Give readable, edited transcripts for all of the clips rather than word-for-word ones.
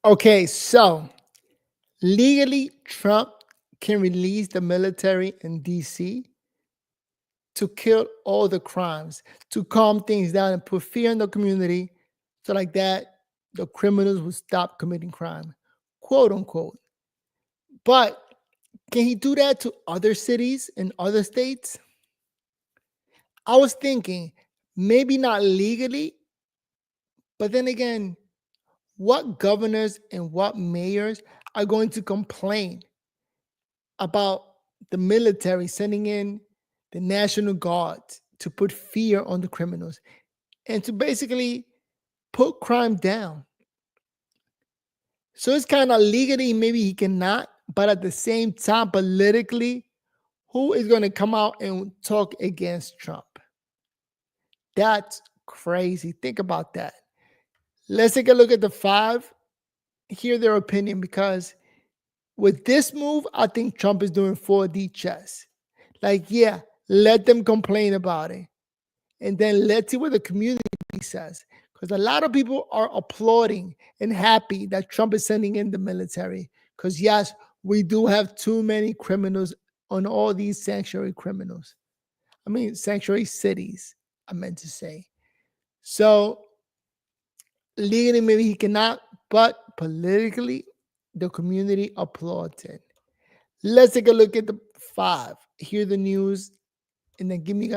Okay, so legally, Trump can release the military in DC to kill all the crimes, to calm things down and put fear in the community. So, like that, the criminals will stop committing crime, quote unquote. But can he do that to other cities and other states? I was thinking maybe not legally, but then again, what governors and what mayors are going to complain about the military sending in the National Guard to put fear on the criminals and to basically put crime down? So it's kind of legally, maybe he cannot, but at the same time, politically, who is going to come out and talk against Trump? That's crazy. Think about that. Let's take a look at the five, hear their opinion, because with this move, I think Trump is doing 4D chess. Like, yeah, let them complain about it. And then let's see what the community says. Because a lot of people are applauding and happy that Trump is sending in the military. Because, yes, we do have too many criminals on all these sanctuary criminals. I mean, sanctuary cities, I meant to say. So, legally, maybe he cannot, but politically, the community applauds it. Let's take a look at the five. Hear the news, and then give me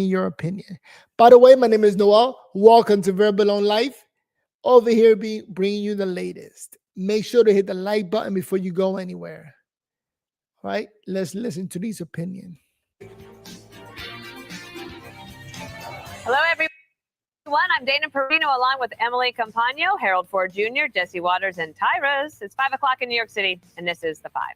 your opinion. By the way, my name is Noel. Welcome to Verbal on Life. Over here, bringing you the latest. Make sure to hit the like button before you go anywhere. All right, let's listen to these opinions. Hello, everyone. I'm Dana Perino, along with Emily Campagno, Harold Ford Jr., Jesse Waters, and Tyrus. It's 5 o'clock in New York City, and this is The Five.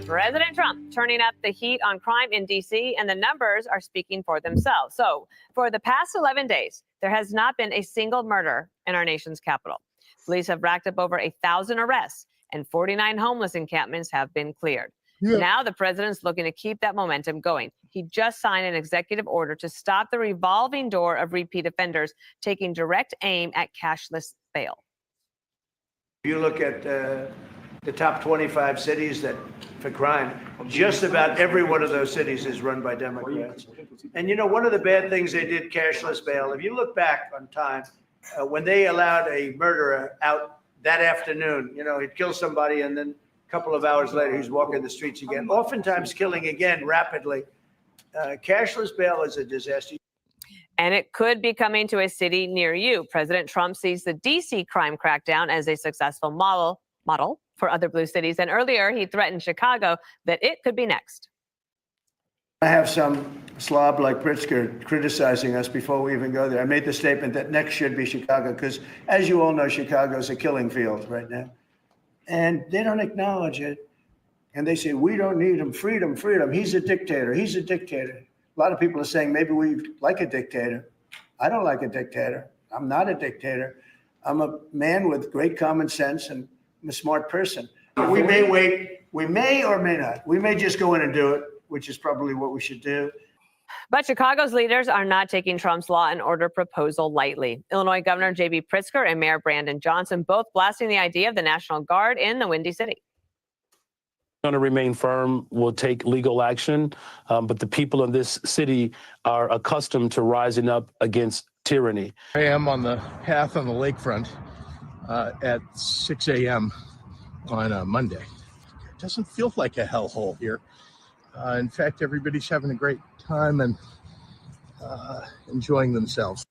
President Trump turning up the heat on crime in D.C., and the numbers are speaking for themselves. So, for the past 11 days, there has not been a single murder in our nation's capital. Police have racked up over 1,000 arrests, and 49 homeless encampments have been cleared. Yeah. Now the president's looking to keep that momentum going. He just signed an executive order to stop the revolving door of repeat offenders, taking direct aim at cashless bail. If you look at the top 25 cities for crime, just about every one of those cities is run by Democrats. And you know, one of the bad things they did, cashless bail, if you look back on time, when they allowed a murderer out that afternoon, you know, he'd kill somebody and then a couple of hours later, he's walking the streets again, oftentimes killing again rapidly. Cashless bail is a disaster. And it could be coming to a city near you. President Trump sees the D.C. crime crackdown as a successful model for other blue cities. And earlier, he threatened Chicago that it could be next. I have some slob like Pritzker criticizing us before we even go there. I made the statement that next should be Chicago because, as you all know, Chicago is a killing field right now. And they don't acknowledge it. And they say, we don't need him. Freedom, freedom. He's a dictator. He's a dictator. A lot of people are saying maybe we like a dictator. I don't like a dictator. I'm not a dictator. I'm a man with great common sense and I'm a smart person. We may wait. We may or may not. We may just go in and do it, which is probably what we should do. But Chicago's leaders are not taking Trump's law and order proposal lightly. Illinois Governor J.B. Pritzker and Mayor Brandon Johnson both blasting the idea of the National Guard in the Windy City. Going to remain firm, will take legal action, but the people in this city are accustomed to rising up against tyranny. I am on the path on the lakefront at 6 a.m. on a Monday. It doesn't feel like a hellhole here. In fact, everybody's having a great time and enjoying themselves.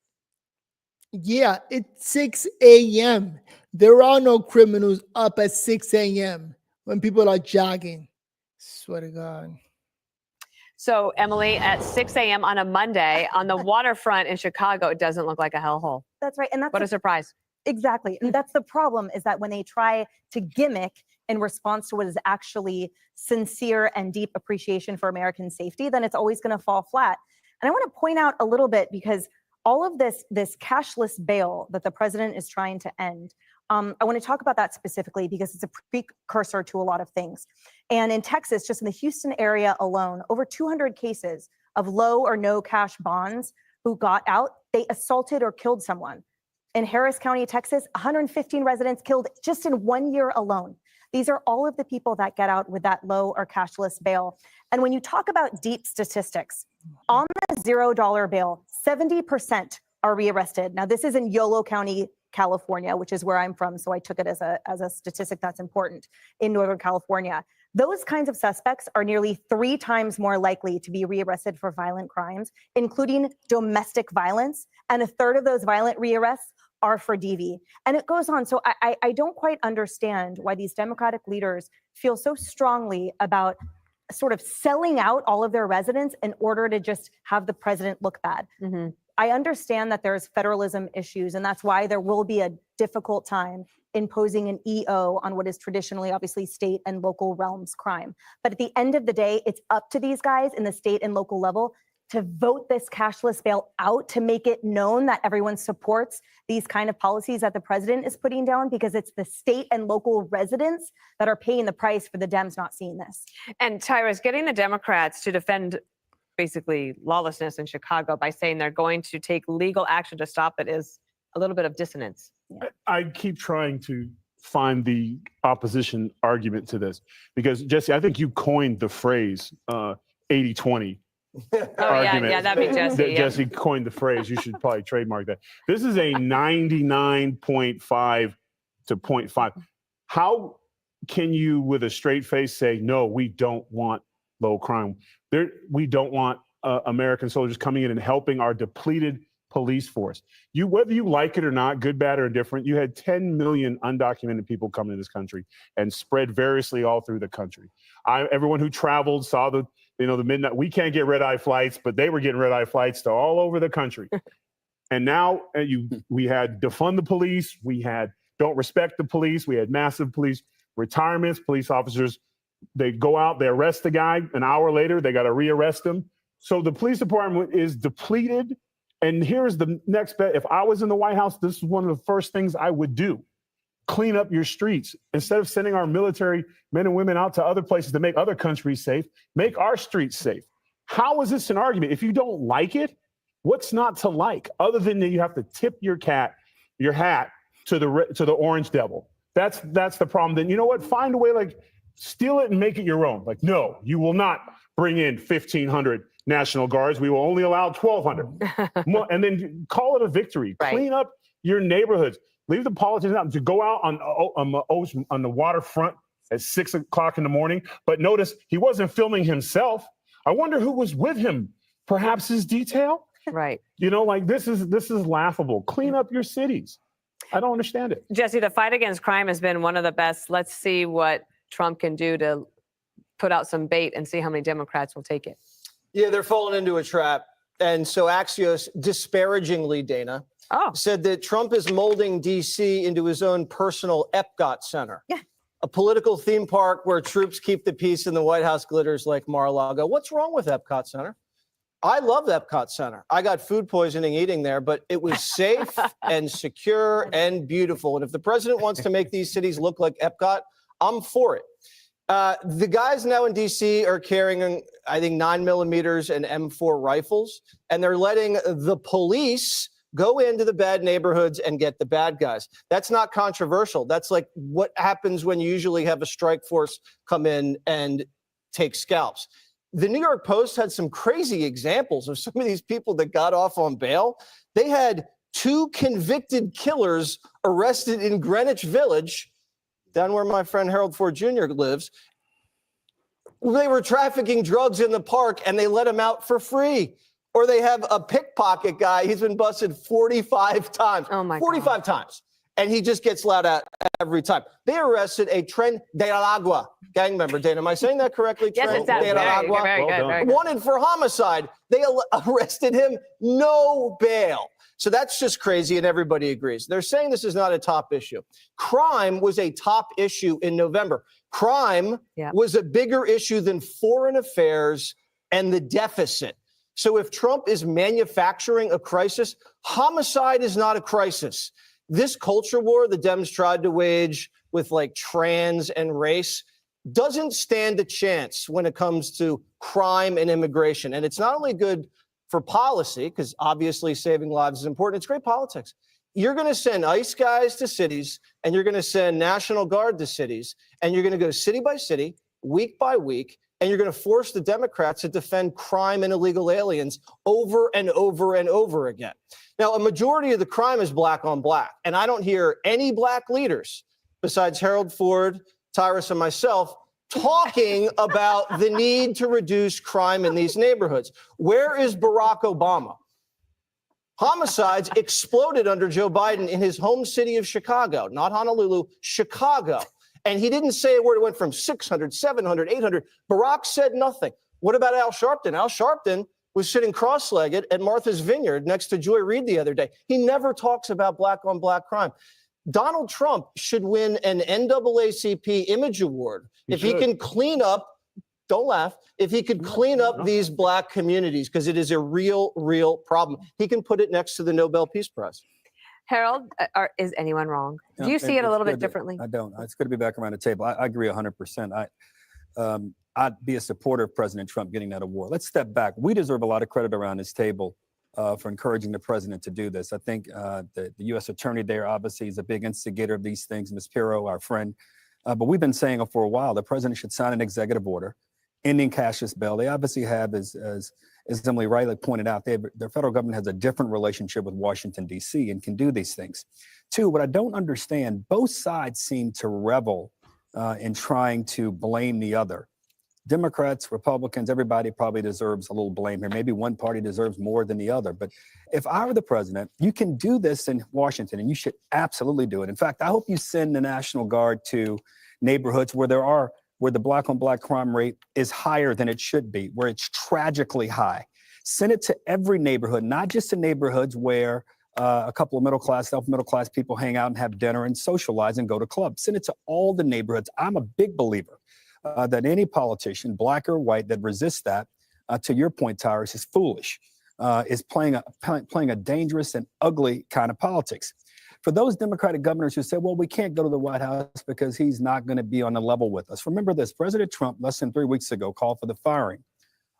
Yeah, it's 6 a.m. There are no criminals up at 6 a.m. when people are jogging. Swear to God. So, Emily, at 6 a.m. on a Monday on the waterfront in Chicago, it doesn't look like a hellhole. That's right. And that's what a surprise. Exactly. And that's the problem, is that when they try to gimmick in response to what is actually sincere and deep appreciation for American safety, then it's always going to fall flat. And I want to point out a little bit, because all of this cashless bail that the president is trying to end, I want to talk about that specifically because it's a precursor to a lot of things. And in Texas, just in the Houston area alone, over 200 cases of low or no cash bonds who got out, they assaulted or killed someone. In Harris County, Texas, 115 residents killed just in 1 year alone. These are all of the people that get out with that low or cashless bail. And when you talk about deep statistics, on the $0 bail, 70% are rearrested. Now, this is in Yolo County, California, which is where I'm from. So I took it as a statistic that's important in Northern California. Those kinds of suspects are nearly 3 times more likely to be rearrested for violent crimes, including domestic violence. And a third of those violent rearrests are for DV. And it goes on. So I don't quite understand why these Democratic leaders feel so strongly about sort of selling out all of their residents in order to just have the president look bad. Mm-hmm. I understand that there's federalism issues, and that's why there will be a difficult time imposing an EO on what is traditionally, obviously, state and local realms crime. But at the end of the day, it's up to these guys in the state and local level to vote this cashless bail out, to make it known that everyone supports these kind of policies that the president is putting down, because it's the state and local residents that are paying the price for the Dems not seeing this. And Tyrus, getting the Democrats to defend basically lawlessness in Chicago by saying they're going to take legal action to stop it is a little bit of dissonance. I keep trying to find the opposition argument to this because, Jesse, I think you coined the phrase 80-20. Yeah, that'd be Jesse. Jesse coined the phrase. You should probably trademark that. This is a 99.5 to 0.5. How can you, with a straight face, say, no, we don't want low crime? We don't want American soldiers coming in and helping our depleted police force. Whether you like it or not, good, bad, or indifferent, you had 10 million undocumented people come into this country and spread variously all through the country. Everyone who traveled saw the midnight. We can't get red-eye flights, but they were getting red-eye flights to all over the country. And now we had defund the police. We had don't respect the police. We had massive police retirements. Police officers, they go out, they arrest the guy. An hour later, they got to rearrest him. So the police department is depleted. And here's the next bet. If I was in the White House, this is one of the first things I would do. Clean up your streets. Instead of sending our military men and women out to other places to make other countries safe, make our streets safe. How is this an argument? If you don't like it, what's not to like? Other than that, you have to tip your hat to the orange devil. That's the problem. Then you know what? Find a way, like steal it and make it your own. Like, no, you will not bring in 1,500 National Guards. We will only allow 1,200. And then call it a victory. Right. Clean up your neighborhoods. Leave the politicians out to go out on the waterfront at 6 o'clock in the morning. But notice he wasn't filming himself. I wonder who was with him. Perhaps his detail. Right. This is laughable. Clean up your cities. I don't understand it. Jesse, the fight against crime has been one of the best. Let's see what Trump can do to put out some bait and see how many Democrats will take it. Yeah, they're falling into a trap. And so Axios, disparagingly, Dana, said that Trump is molding D.C. into his own personal Epcot Center. Yeah. A political theme park where troops keep the peace and the White House glitters like Mar-a-Lago. What's wrong with Epcot Center? I love Epcot Center. I got food poisoning eating there, but it was safe and secure and beautiful. And if the president wants to make these cities look like Epcot, I'm for it. The guys now in D.C. are carrying, I think, 9mm and M4 rifles, and they're letting the police go into the bad neighborhoods and get the bad guys. That's not controversial. That's like what happens when you usually have a strike force come in and take scalps. The New York Post had some crazy examples of some of these people that got off on bail. They had 2 convicted killers arrested in Greenwich Village, down where my friend Harold Ford Jr. lives. They were trafficking drugs in the park and they let him out for free. Or they have a pickpocket guy. He's been busted 45 times. Oh my 45 times. And he just gets let out every time. They arrested a Tren de Agua gang member. Dana, am I saying that correctly? Yes, it's that. Very good. Wanted for homicide. They arrested him, no bail. So that's just crazy, and everybody agrees. They're saying this is not a top issue. Crime was a top issue in November. Crime was a bigger issue than foreign affairs and the deficit. So if Trump is manufacturing a crisis, homicide is not a crisis. This culture war the Dems tried to wage with like trans and race, doesn't stand a chance when it comes to crime and immigration. And it's not only good for policy, because obviously saving lives is important, it's great politics. You're going to send ICE guys to cities, and you're going to send National Guard to cities, and you're going to go city by city, week by week, and you're going to force the Democrats to defend crime and illegal aliens over and over and over again. Now, a majority of the crime is black on black, and I don't hear any black leaders besides Harold Ford, Tyrus, and myself talking about the need to reduce crime in these neighborhoods. Where is Barack Obama? Homicides exploded under Joe Biden in his home city of Chicago, not Honolulu, Chicago. And he didn't say a word. It went from 600, 700, 800. Barack said nothing. What about Al Sharpton? Al Sharpton was sitting cross-legged at Martha's Vineyard next to Joy Reid the other day. He never talks about black on black crime. Donald Trump should win an NAACP Image Award if he can clean up, don't laugh, if he could clean up these black communities, because it is a real, real problem. He can put it next to the Nobel Peace Prize. Harold, is anyone wrong? Do you see it a little bit differently? I don't. It's good to be back around the table. I agree 100%. I'd be a supporter of President Trump getting that award. Let's step back. We deserve a lot of credit around this table for encouraging the president to do this. I think the U.S. attorney there obviously is a big instigator of these things, Ms. Pirro, our friend. But we've been saying for a while, the president should sign an executive order ending cashless bail. They obviously have, as Emily rightly pointed out, their federal government has a different relationship with Washington, D.C. and can do these things. Two, what I don't understand, both sides seem to revel in trying to blame the other. Democrats, Republicans, everybody probably deserves a little blame here. Maybe one party deserves more than the other. But if I were the president, you can do this in Washington, and you should absolutely do it. In fact, I hope you send the National Guard to neighborhoods where the black on black crime rate is higher than it should be, where it's tragically high. Send it to every neighborhood, not just to neighborhoods where a couple of upper middle class people hang out and have dinner and socialize and go to clubs. Send it to all the neighborhoods. I'm a big believer that any politician, black or white, that resists that, to your point, Tyrus, is foolish, is playing a dangerous and ugly kind of politics. For those Democratic governors who say, well, we can't go to the White House because he's not going to be on the level with us. Remember this, President Trump, less than 3 weeks ago, called for the firing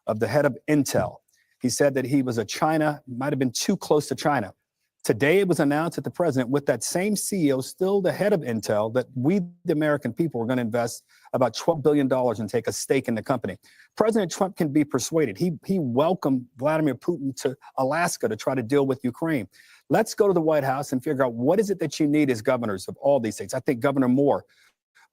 of the head of Intel. He said that he was might have been too close to China. Today, it was announced that the president, with that same CEO, still the head of Intel, that we, the American people, are going to invest about $12 billion and take a stake in the company. President Trump can be persuaded. He welcomed Vladimir Putin to Alaska to try to deal with Ukraine. Let's go to the White House and figure out what is it that you need as governors of all these states. I think Governor Moore,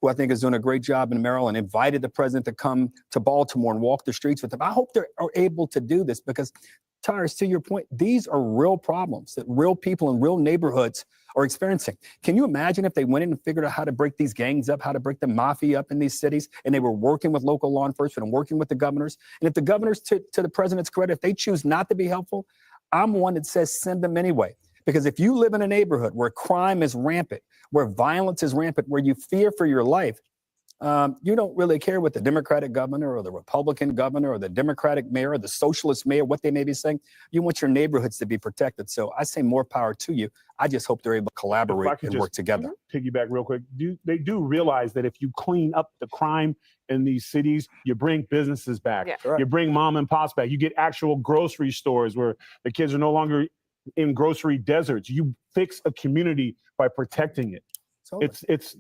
who I think is doing a great job in Maryland, invited the president to come to Baltimore and walk the streets with him. I hope they are able to do this because, Tyrus, to your point, these are real problems that real people in real neighborhoods are experiencing. Can you imagine if they went in and figured out how to break these gangs up, how to break the mafia up in these cities, and they were working with local law enforcement and working with the governors? And if the governors, to the president's credit, if they choose not to be helpful, I'm one that says send them anyway. Because if you live in a neighborhood where crime is rampant, where violence is rampant, where you fear for your life, you don't really care what the Democratic governor or the Republican governor or the Democratic mayor or the socialist mayor, what they may be saying. You want your neighborhoods to be protected. So I say more power to you. I just hope they're able to collaborate and work together. Piggyback real quick. They do realize that if you clean up the crime in these cities, you bring businesses back. Yeah. You bring mom and pops back. You get actual grocery stores where the kids are no longer in grocery deserts. You fix a community by protecting it. It's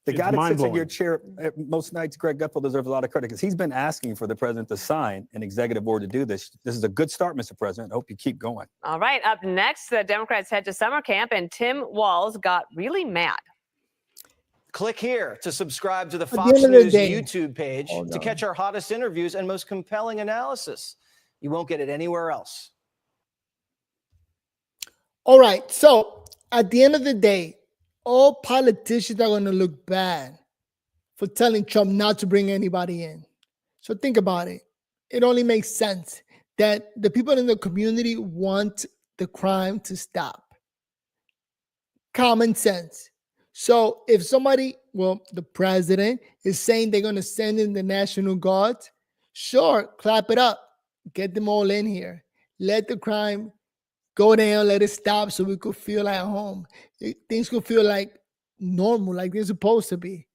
the guy that sits in your chair most nights, Greg Gutfeld, deserves a lot of credit because he's been asking for the president to sign an executive order to do this. This is a good start, Mr. President. I hope you keep going. All right. Up next, the Democrats head to summer camp, and Tim Walz got really mad. Click here to subscribe to the the Fox end of the News day- YouTube page to catch our hottest interviews and most compelling analysis. You won't get it anywhere else. All right. So at the end of the day, all politicians are going to look bad for telling Trump not to bring anybody in. So think about it. It only makes sense that the people in the community want the crime to stop. Common sense. So if somebody, the president is saying they're going to send in the National Guard, sure, clap it up. Get them all in here. Let the crime go down, let it stop so we could feel at home. Things could feel like normal, like they're supposed to be.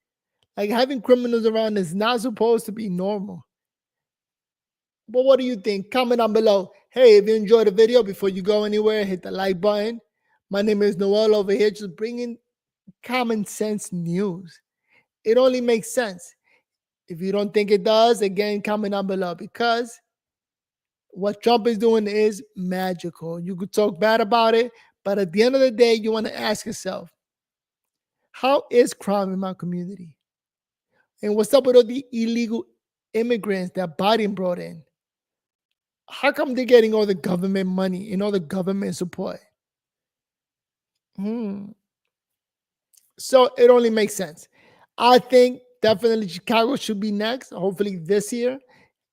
Like having criminals around is not supposed to be normal. But what do you think? Comment down below. Hey, if you enjoyed the video, before you go anywhere, hit the like button. My name is Noel over here, just bringing common sense news. It only makes sense. If you don't think it does, again, comment down below, because what Trump is doing is magical. You could talk bad about it, but at the end of the day, you want to ask yourself, how is crime in my community? And what's up with all the illegal immigrants that Biden brought in? How come they're getting all the government money and all the government support? So it only makes sense. I think definitely Chicago should be next, hopefully this year.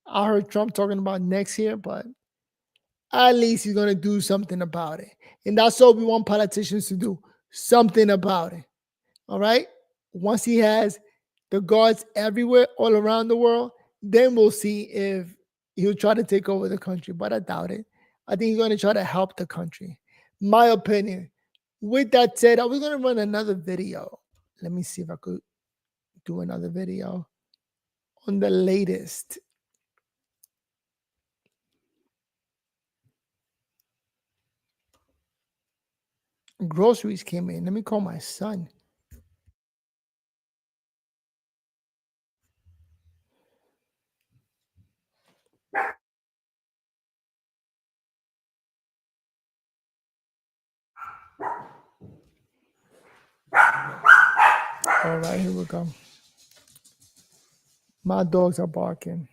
I heard Trump talking about next year, but at least he's going to do something about it. And that's all we want politicians to do, something about it. All right? Once he has the guards everywhere, all around the world, then we'll see if he'll try to take over the country, but I doubt it. I think he's going to try to help the country. My opinion. With that said, I was going to run another video. Let me see if I could do another video on the latest. Groceries came in. Let me call my son. All right, here we go. My dogs are barking.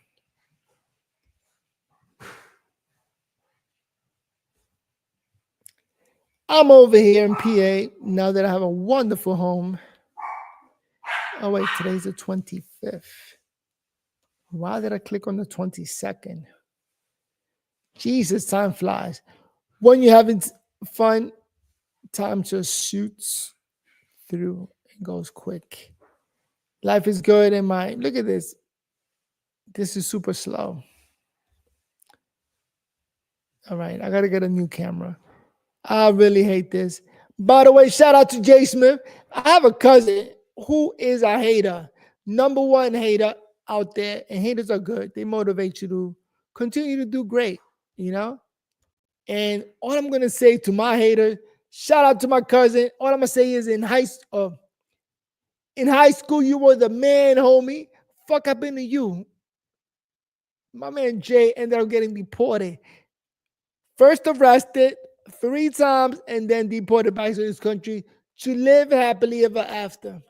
I'm over here in PA now that I have a wonderful home. Oh, wait, today's the 25th. Why did I click on the 22nd? Jesus, time flies. When you're having fun, time just shoots through and goes quick. Life is good in my, look at this. This is super slow. All right, I got to get a new camera. I really hate this. By the way, shout out to Jay Smith. I have a cousin who is a hater. Number one hater out there. And haters are good. They motivate you to continue to do great, you know? And all I'm going to say to my hater, shout out to my cousin. All I'm going to say is in high school, you were the man, homie. Fuck happened to you? My man Jay ended up getting deported. First arrested 3 times and then deported back to his country to live happily ever after.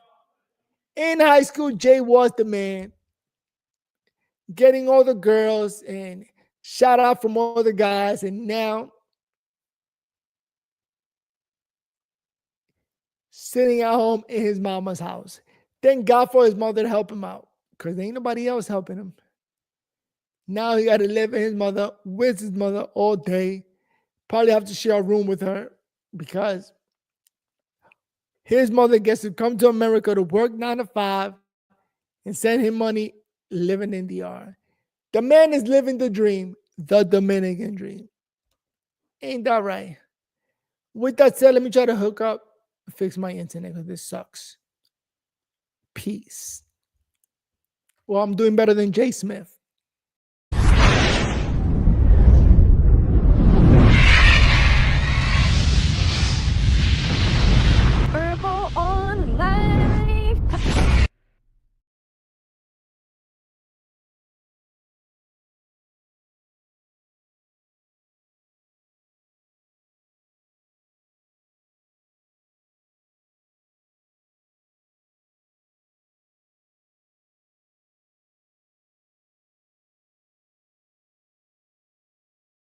In high school, Jay was the man, getting all the girls and shout out from all the guys. And now sitting at home in his mama's house. Thank God for his mother to help him out, because ain't nobody else helping him. Now he got to live with his mother all day. Probably have to share a room with her because his mother gets to come to America to work 9 to 5 and send him money living in DR. The man is living the dream, the Dominican dream. Ain't that right? With that said, let me try to hook up, fix my internet because this sucks. Peace. Well, I'm doing better than Jay Smith.